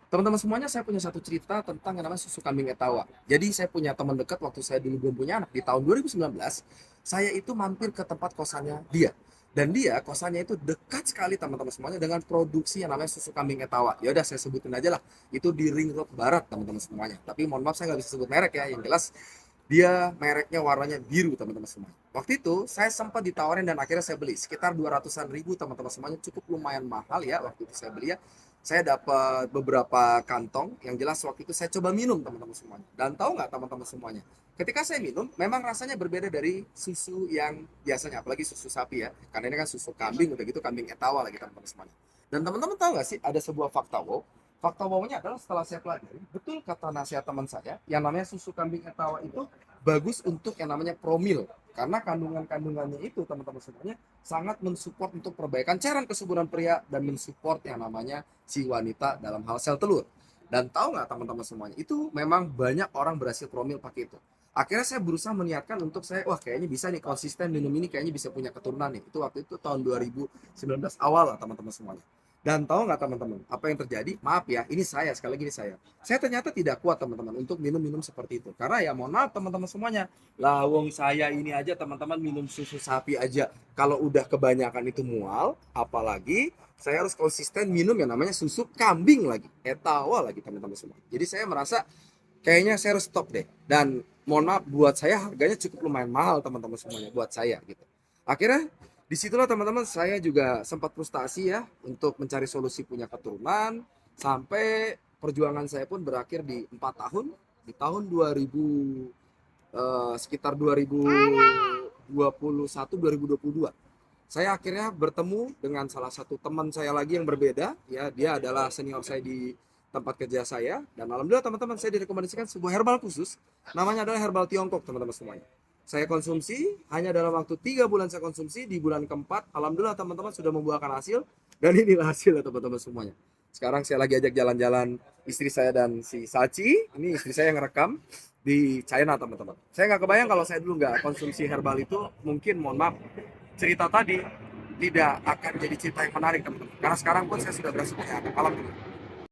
Teman-teman semuanya, saya punya satu cerita tentang yang namanya susu kambing etawa. Jadi saya punya teman dekat waktu saya dulu belum punya anak di tahun 2019, saya itu mampir ke tempat kosannya dia. Dan dia kosannya itu dekat sekali teman-teman semuanya dengan produksi yang namanya susu kambing etawa. Ya udah saya sebutin aja lah. Itu di Ring Road Barat teman-teman semuanya. Tapi mohon maaf saya nggak bisa sebut merek ya. Yang jelas dia mereknya warnanya biru teman-teman semua. Waktu itu saya sempat ditawarin dan akhirnya saya beli sekitar 200-an ribu teman-teman semuanya, cukup lumayan mahal ya waktu itu saya beli ya. Saya dapat beberapa kantong, yang jelas waktu itu saya coba minum teman-teman semuanya. Dan tahu nggak teman-teman semuanya? Ketika saya minum, memang rasanya berbeda dari susu yang biasanya, apalagi susu sapi ya. Karena ini kan susu kambing, udah gitu kambing etawa lagi teman-teman semuanya. Dan teman-teman tahu nggak sih ada sebuah fakta wow. Fakta wow-nya adalah setelah saya pelajari, betul kata nasihat teman saya, yang namanya susu kambing etawa itu bagus untuk yang namanya promil. Karena kandungan-kandungannya itu teman-teman semuanya sangat mensupport untuk perbaikan cairan kesuburan pria dan mensupport yang namanya si wanita dalam hal sel telur. Dan tahu nggak teman-teman semuanya, itu memang banyak orang berhasil promil pakai itu. Akhirnya saya berusaha meniatkan untuk saya, wah kayaknya bisa nih konsisten minum ini, kayaknya bisa punya keturunan nih. Itu waktu itu tahun 2019 awal lah teman-teman semuanya. Dan tahu nggak teman-teman, apa yang terjadi? Maaf ya, ini saya, sekali lagi ini saya. Saya ternyata tidak kuat teman-teman untuk minum-minum seperti itu. Karena ya mohon maaf teman-teman semuanya. Lawong saya ini aja teman-teman minum susu sapi aja. Kalau udah kebanyakan itu mual, apalagi saya harus konsisten minum yang namanya susu kambing lagi. Etawa lagi teman-teman semua. Jadi saya merasa kayaknya saya harus stop deh. Dan mohon maaf, buat saya harganya cukup lumayan mahal teman-teman semuanya. Buat saya gitu. Akhirnya disitulah teman-teman saya juga sempat frustasi ya untuk mencari solusi punya keturunan, sampai perjuangan saya pun berakhir di 4 tahun di tahun 2000, sekitar 2021 2022 saya akhirnya bertemu dengan salah satu teman saya lagi yang berbeda ya. Dia adalah senior saya di tempat kerja saya, dan alhamdulillah teman-teman saya direkomendasikan sebuah herbal khusus, namanya adalah herbal Tiongkok teman-teman semuanya. Saya konsumsi hanya dalam waktu 3 bulan, saya konsumsi di bulan keempat, alhamdulillah teman-teman sudah membuahkan hasil. Dan inilah hasilnya teman-teman semuanya. Sekarang saya lagi ajak jalan-jalan istri saya dan si Sachi. Ini istri saya yang ngerekam di China teman-teman. Saya nggak kebayang kalau saya dulu nggak konsumsi herbal itu, mungkin mohon maaf, cerita tadi tidak akan jadi cerita yang menarik teman-teman. Karena sekarang pun saya sudah berhasil punya anak. Alhamdulillah.